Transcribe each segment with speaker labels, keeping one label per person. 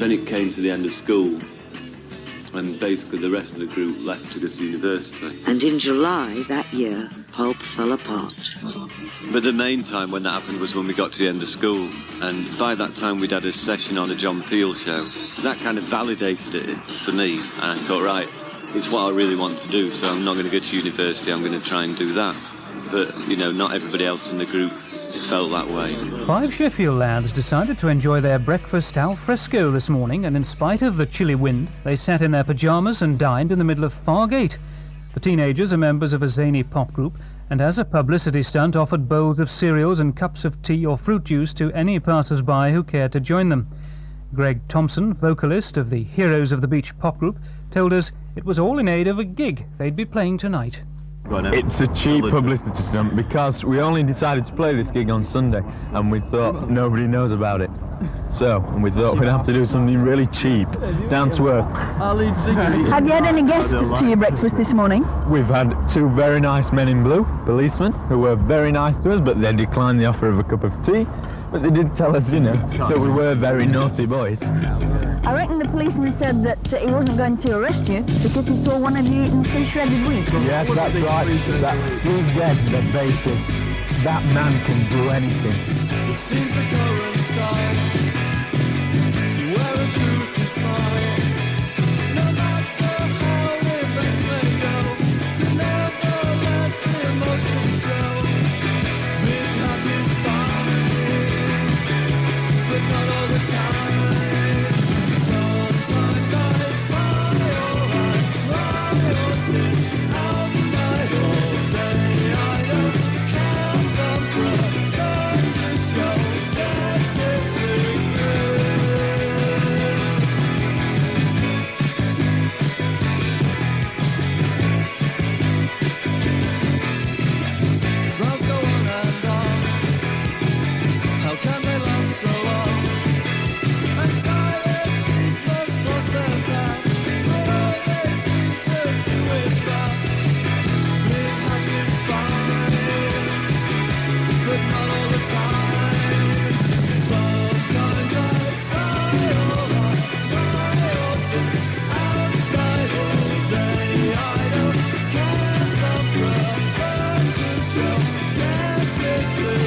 Speaker 1: Then it came to the end of school, and basically the rest of the group left to go to university.
Speaker 2: And in July that year, Pulp fell apart.
Speaker 1: But the main time when that happened was when we got to the end of school, and by that time we'd had a session on a John Peel show. That kind of validated it for me, and I thought, right, it's what I really want to do, so I'm not going to go to university, I'm going to try and do that. But, you know, not everybody else in the group felt that way.
Speaker 3: 5 Sheffield lads decided to enjoy their breakfast al fresco this morning, and in spite of the chilly wind, they sat in their pyjamas and dined in the middle of Fargate. The teenagers are members of a zany pop group, and as a publicity stunt offered bowls of cereals and cups of tea or fruit juice to any passers-by who cared to join them. Greg Thompson, vocalist of the Heroes of the Beach pop group, told us it was all in aid of a gig they'd be playing tonight.
Speaker 4: It's a cheap publicity stunt because we only decided to play this gig on Sunday and we thought nobody knows about it. So we thought we'd have to do something really cheap, down to earth.
Speaker 5: Have you had any guests to your breakfast this morning?
Speaker 4: We've had 2 very nice men in blue, policemen, who were very nice to us, but they declined the offer of a cup of tea. But they did tell us, you know, that we were very naughty boys.
Speaker 5: I reckon the policeman said that he wasn't going to arrest you because he saw one of you eating 3 shredded wheat.
Speaker 4: Yes, that's right. That's dead, the basis. That man can do anything.
Speaker 6: It seems the current style to wear a toothy smile. No matter how events may go, to never let emotions show. Being happy is fine, but not all the time. Sometimes I sigh or I cry or sit outside all day. I don't care some protections show desperately smells go on and on. How can they last so long? Anxieties must cross their path, but all they seem to do is laugh. Being happy is fine, but not all the time. Sometimes I sigh or I cry or sit outside all day. I don't care some protections show desperately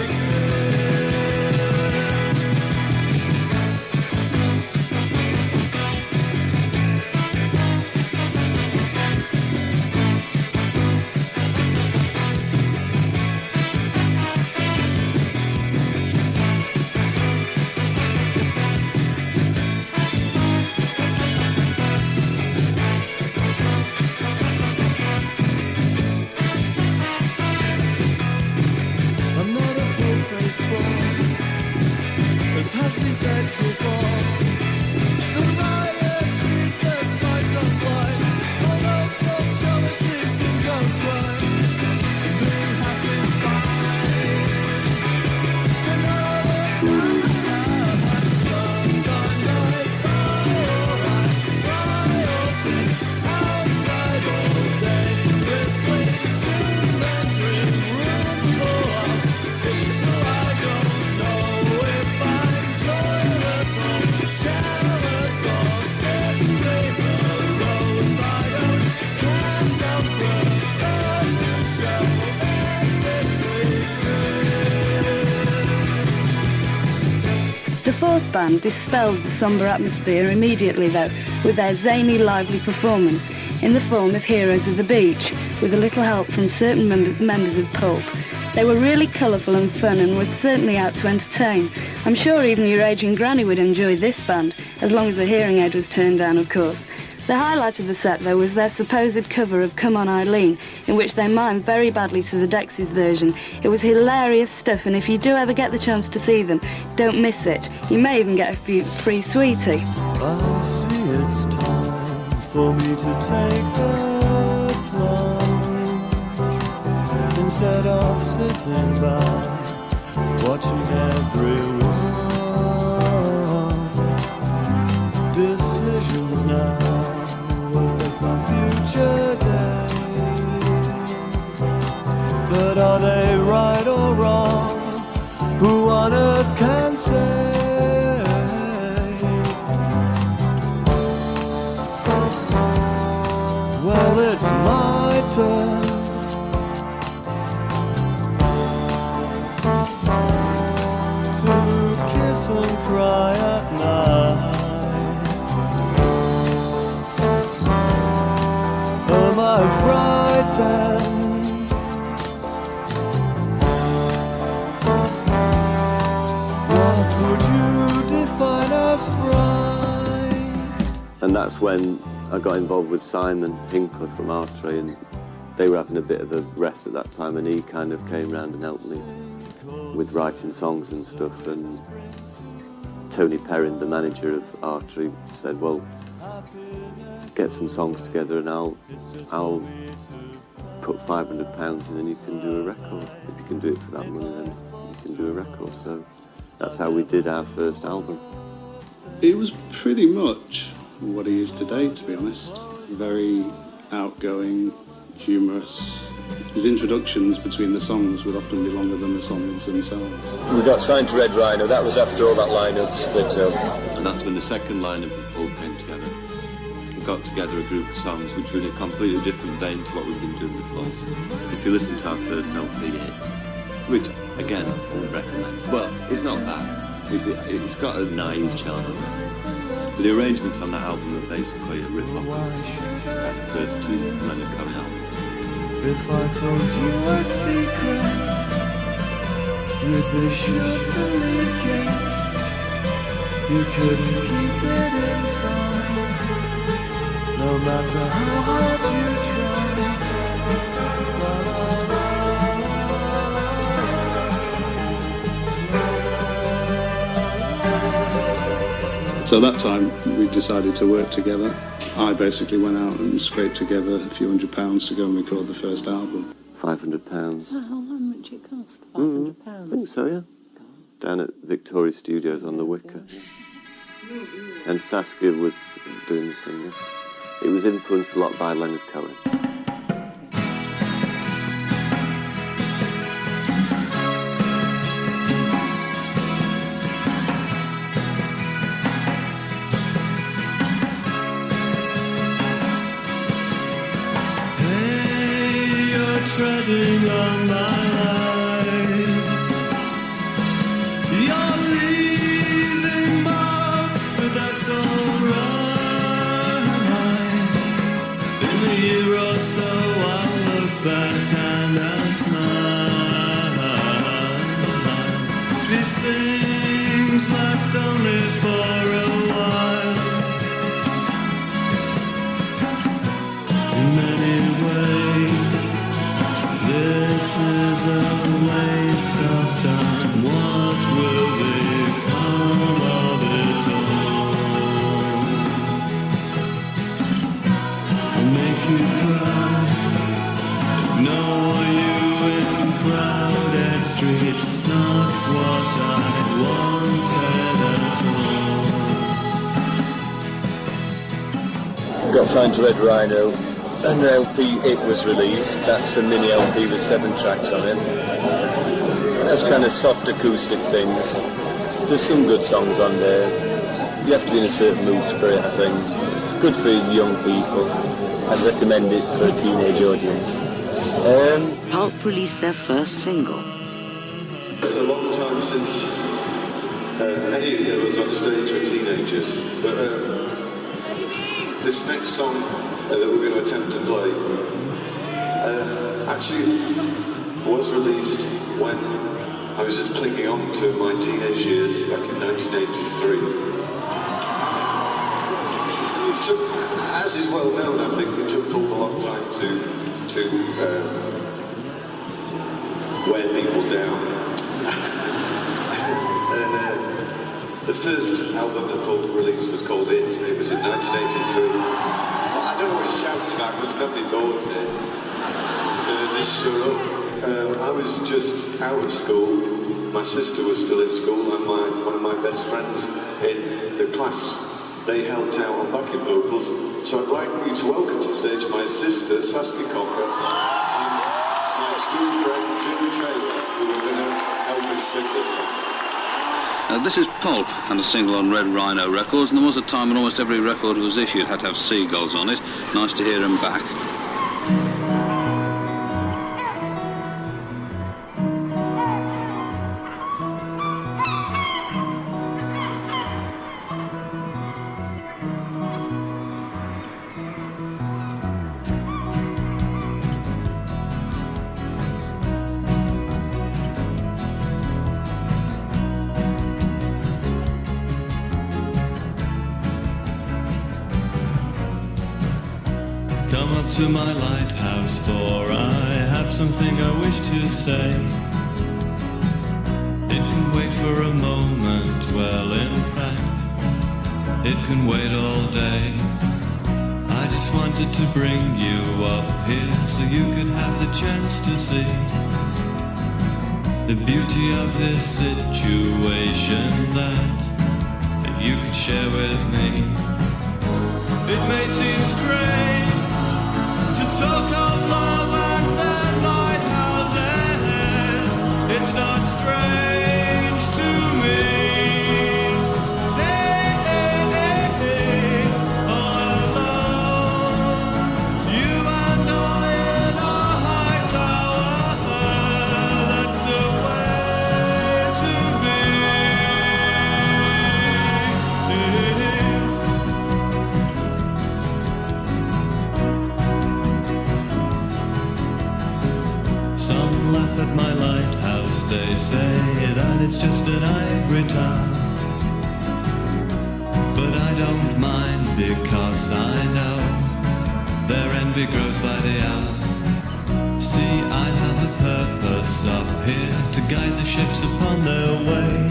Speaker 6: I'm not a full-faced boy, as has been said before. The riot is the spice of life, although frostology soon goes right. Being happy is fine, but not all the time. Sometimes I sigh or I cry or sit outside all day, whistling tunes and dream rooms full of people I don't know. If I'm joyless or jealous or simply morose, I don't care some protections show ethically
Speaker 7: The fourth band dispelled the sombre atmosphere immediately, though, with their zany, lively performance in the form of Heroes of the Beach, with a little help from certain members of Pulp. They were really colourful and fun and were certainly out to entertain. I'm sure even your aging granny would enjoy this band, as long as the hearing aid was turned down, of course. The highlight of the set, though, was their supposed cover of Come On Eileen, in which they mimed very badly to the Dexys version. It was hilarious stuff, and if you do ever get the chance to see them, don't miss it. You may even get a free sweetie.
Speaker 6: I see it's time for me to take the plunge, instead of sitting by, watching everyone. Decisions now affect my future days, but are they right or wrong? Who on earth can say? return. To kiss and cry at night. Am I frightened? What would you define as fright?
Speaker 1: And that's when I got involved with Simon Hinkler from Artray, and they were having a bit of a rest at that time, and he kind of came round and helped me with writing songs and stuff. And Tony Perrin, the manager of Artray, said, well, get some songs together and I'll put £500 in and you can do a record. If you can do it for that money, then you can do a record. So that's how we did our first album.
Speaker 8: It was pretty much what he is today, to be honest. Very outgoing, humorous. His introductions between the songs would often be longer than the songs themselves.
Speaker 4: We got signed to Red Rhino. That was after all that lineup split up.
Speaker 1: And that's when the second lineup of Pulp came together. We got together a group of songs which were in a completely different vein to what we've been doing before. If you listen to our first LP hit, which, again, I would recommend. Well, it's not bad. It's got a naive charm. But the arrangements on that album are basically a rip-off of the first two Leonard Cohen albums.
Speaker 6: If I told you a secret, you'd be sure to leak it. You couldn't keep it inside, no matter how hard you
Speaker 8: So at that time, we decided to work together. I basically went out and scraped together a few £100 to go and record the first album.
Speaker 1: £500.
Speaker 9: How much it cost? £500?
Speaker 1: I think so, yeah. Down at Victoria Studios on the Wicker. And Saskia was doing the singing. It was influenced a lot by Leonard Cohen.
Speaker 6: treading on my life. You're leaving marks, but that's alright. In a year or so I'll look back and I'll smile. These things last only for a while. In many ways this is a waste of time. What will become of it all? I'll make you cry. Know you in crowded streets. Not what I wanted at all.
Speaker 4: Got signed to Red Rhino. And the LP It was released. That's a mini LP with 7 tracks on it. That's kind of soft acoustic things. There's some good songs on there. You have to be in a certain mood for it, I think. Good for young people. I'd recommend it for a teenage audience.
Speaker 2: Pulp released their first single.
Speaker 1: It's a long time since any of us on stage were teenagers, but this next song that we're going to attempt to play actually was released when I was just clinging on to my teenage years back in 1983. It took, as is well known, I think it took Pulp a long time to wear people down. And the first album that Pulp released was called It. It was in 1983. I don't know what he's shouting about because nobody bored to just shut up. I was just out of school. My sister was still in school, and one of my best friends in the class, they helped out on backing vocals. So I'd like you to welcome to the stage my sister, Saskia Cocker, and my school friend, Jim Taylor, who are going to help us sing this song.
Speaker 10: This is Pulp and a single on Red Rhino Records, and there was a time when almost every record was issued had to have seagulls on it. Nice to hear them back.
Speaker 6: Come up to my lighthouse, for I have something I wish to say. It can wait for a moment, well, in fact, it can wait all day. I just wanted to bring you up here so you could have the chance to see the beauty of this situation that you could share with me. It may seem strange to talk of love and then lighthouses. It's not strange to me. Hey, hey, hey, hey. All alone, you and I in a high tower. That's the way to be. Some laugh at my lighthouse, they say that it's just an ivory tower. But I don't mind because I know their envy grows by the hour. See, I have a purpose up here to guide the ships upon their way.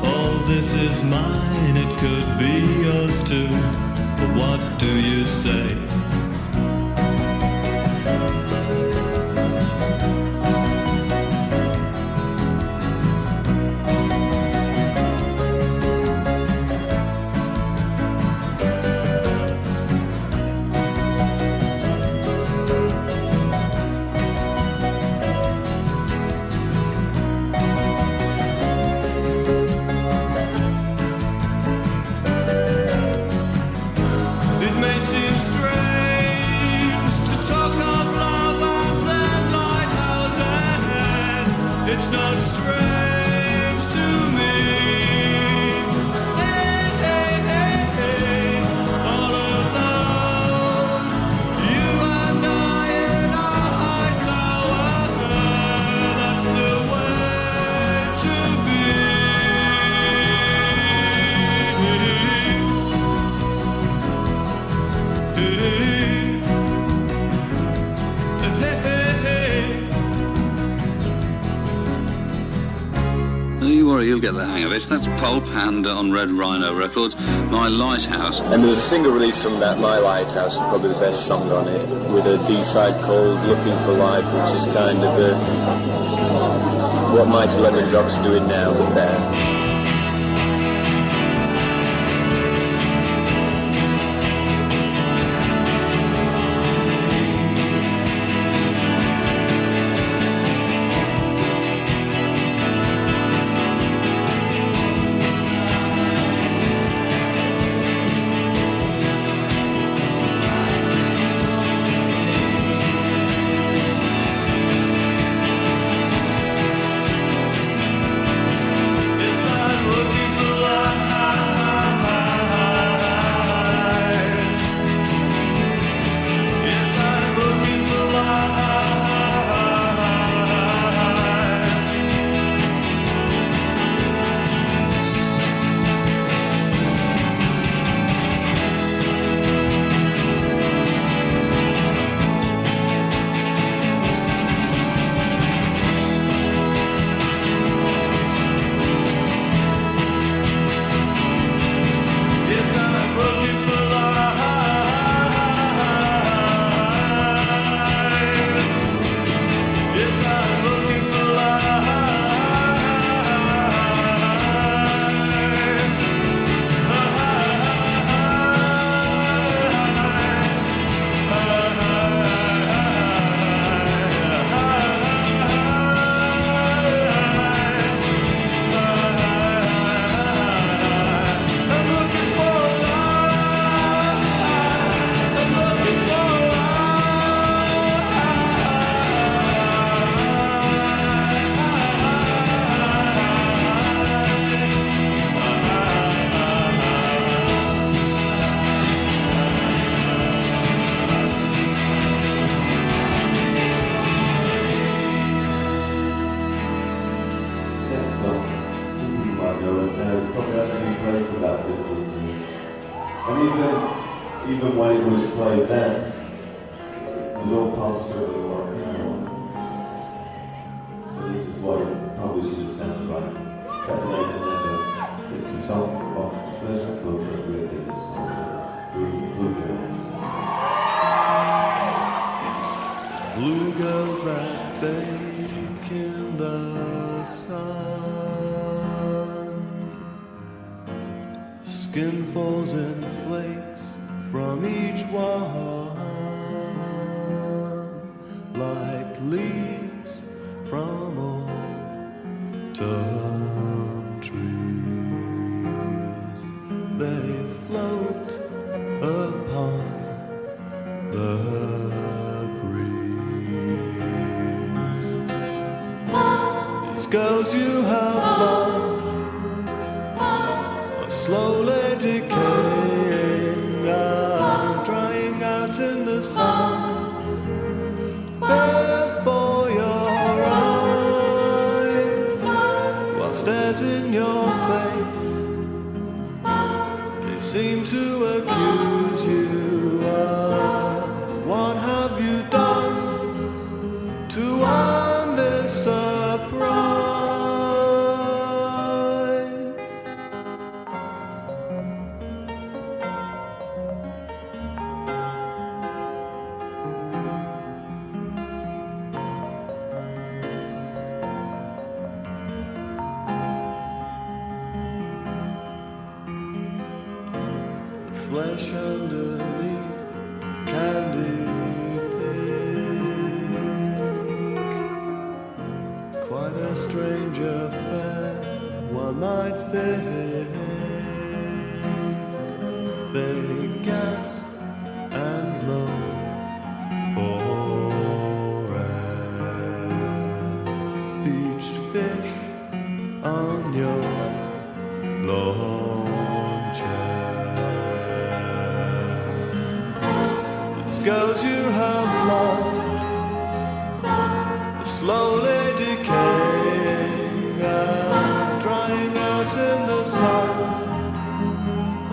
Speaker 6: All this is mine, it could be yours too. But what do you say? It may seem strange to talk of love and then lighthouses. It's not strange to me. Hey, hey, hey, hey. All alone, you and I in a high tower. That's the way to be.
Speaker 10: Don't you worry, you'll get the hang of it. That's Pulp and on Red Rhino Records, My Lighthouse.
Speaker 4: And there was a single release from that, My Lighthouse, was probably the best song on it, with a B-side called Looking for Life, which is kind of what Mighty Lemon Drop's doing now, but better.
Speaker 11: even when it was played then, it was all passed over a lot of people. So this is what it probably should have sounded like. Better Late Than Never. It's the song off the first record that we did. It's called Blue Girls.
Speaker 6: Blue girls that bake in the sun, skin falls in flakes from each one, like leaves from autumn trees. They float upon the girls you have loved are slowly decaying now, drying out in the sun before your eyes, while stares in your face. They seem to accuse you of what have you done to earn this surprise. Flesh underneath candy pink, quite a strange affair, one might think. They gasp and moan for air, beached fish on your lawn chair. Girls you have loved are slowly decaying and drying out in the sun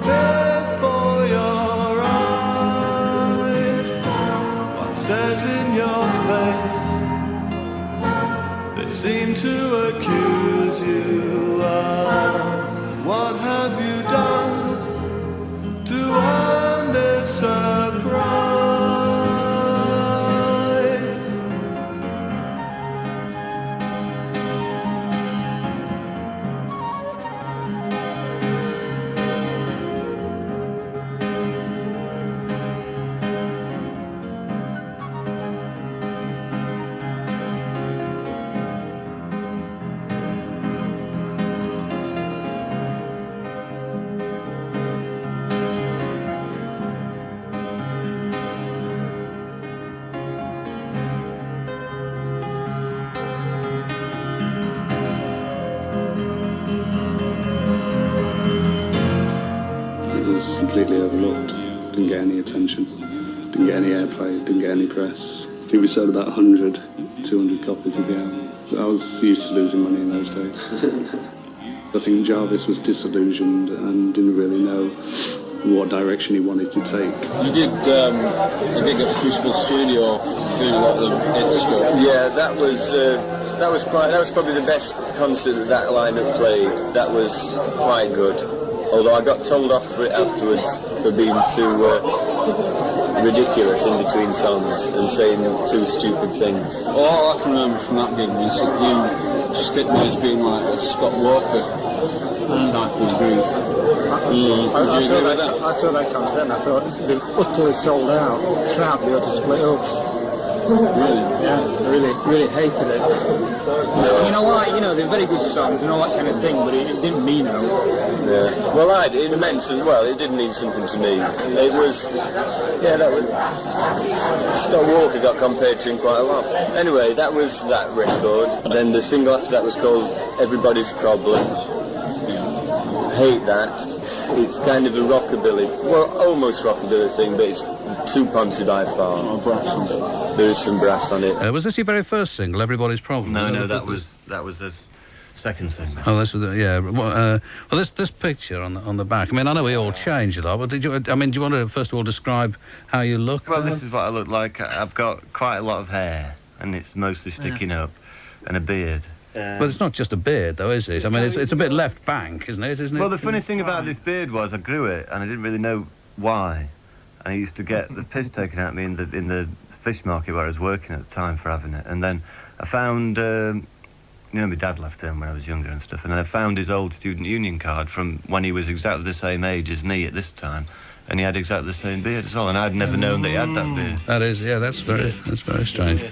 Speaker 6: before your eyes, while stares in your face. They seem to accuse you of what have you done to earn this surprise.
Speaker 8: Completely overlooked, didn't get any attention, didn't get any airplay, didn't get any press. I think we sold about 100, 200 copies of the album. I was used to losing money in those days. I think Jarvis was disillusioned and didn't really know what direction he wanted to take.
Speaker 4: You did a gig at Crucible Studio doing a lot of the hit stuff. Yeah, that was probably the best concert that lineup played. That was quite good. Although I got told off for it afterwards for being too ridiculous in between songs and saying too stupid things.
Speaker 12: All I can remember from that gig was that you stick me as being like a Scott Walker type of group.
Speaker 13: I saw that concert and I thought they were utterly sold out. The crowd they ought to split up.
Speaker 12: Really?
Speaker 13: Yeah, I really hated it.
Speaker 4: Yeah.
Speaker 13: You know why? You know, they're very good songs and all that kind of thing, but it didn't mean no.
Speaker 4: Yeah. Well, it did mean something to me. It was, Scott Walker got compared to him quite a lot. Anyway, that was that record. Then the single after that was called Everybody's Problem. Hate that. It's kind of a rockabilly, almost rockabilly thing, but it's too poncy by far. There is some brass on it.
Speaker 10: Was this your very first single, Everybody's Problem?
Speaker 1: No, that was a second single.
Speaker 10: Oh, this was well, this picture on the back. I mean, I know we all change a lot, but do you want to first of all describe how you look?
Speaker 1: Well, this is what I look like. I've got quite a lot of hair, and it's mostly sticking up, and a beard.
Speaker 10: But it's not just a beard, though, is it? I mean, it's a bit left bank, isn't it?
Speaker 1: Well, the funny thing about this beard was I grew it, and I didn't really know why. And I used to get the piss taken out of me in the fish market where I was working at the time for having it. And then I found, my dad left home when I was younger and stuff, and I found his old student union card from when he was exactly the same age as me at this time, and he had exactly the same beard as well, and I'd never known that he had that beard.
Speaker 10: That is, yeah, that's very strange.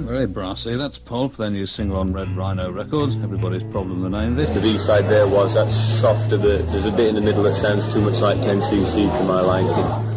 Speaker 10: Very brassy. That's Pulp, their new single on Red Rhino Records. Everybody's Problem, the name of it.
Speaker 4: The B-side there was that softer bit. There's a bit in the middle that sounds too much like 10cc for my liking.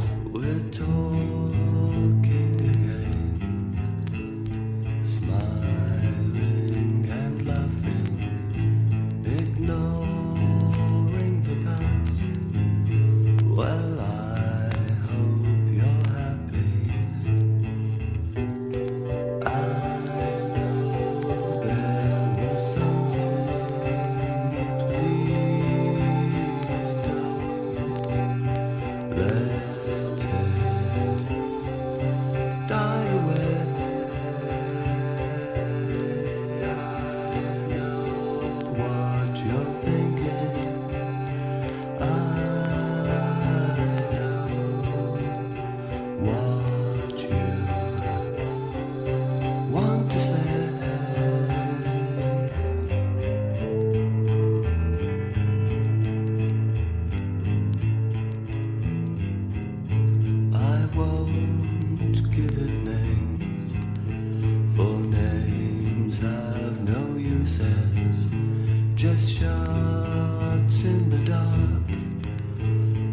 Speaker 11: Just shots in the dark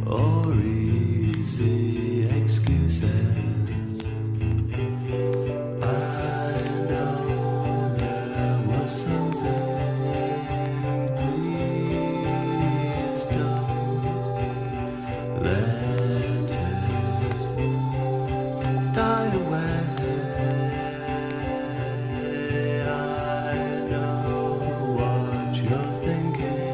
Speaker 11: or easy excuses. I know there was something. Please don't let it die away. I know what you're thinking.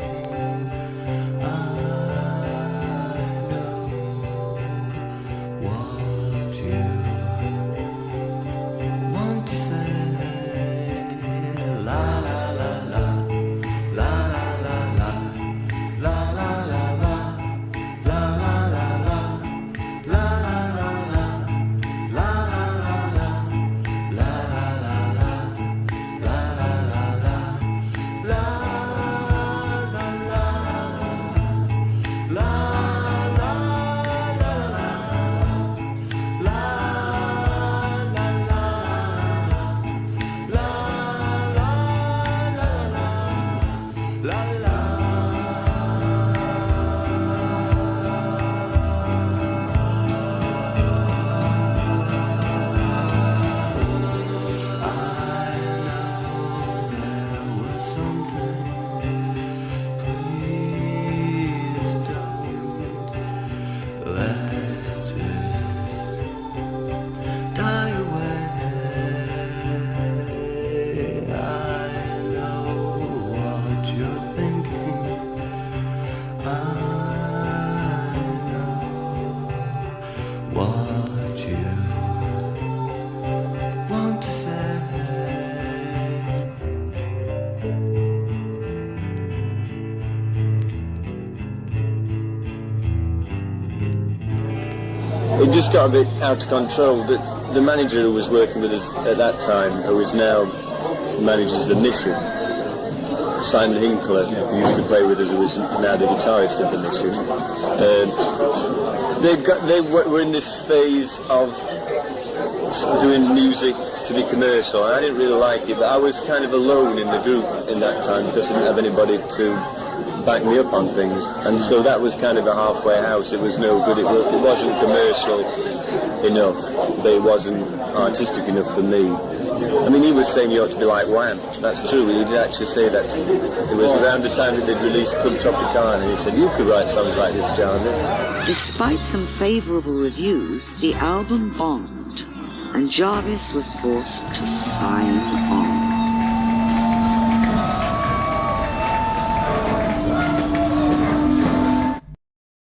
Speaker 4: it just got a bit out of control. The manager who was working with us at that time, who is now manages the Mission, Simon Hinkler, who used to play with us, who is now the guitarist of the Mission. They were in this phase of doing music to be commercial, and I didn't really like it, but I was kind of alone in the group in that time because I didn't have anybody to back me up on things, and so that was kind of a halfway house. It was no good. It wasn't commercial enough, but it wasn't artistic enough for me. I mean, he was saying you ought to be like Wham. That's true. He did actually say that. It was around the time that they'd released Club Tropicana, and he said, you could write songs like this, Jarvis.
Speaker 2: Despite some favourable reviews, the album bombed, and Jarvis was forced to sign on.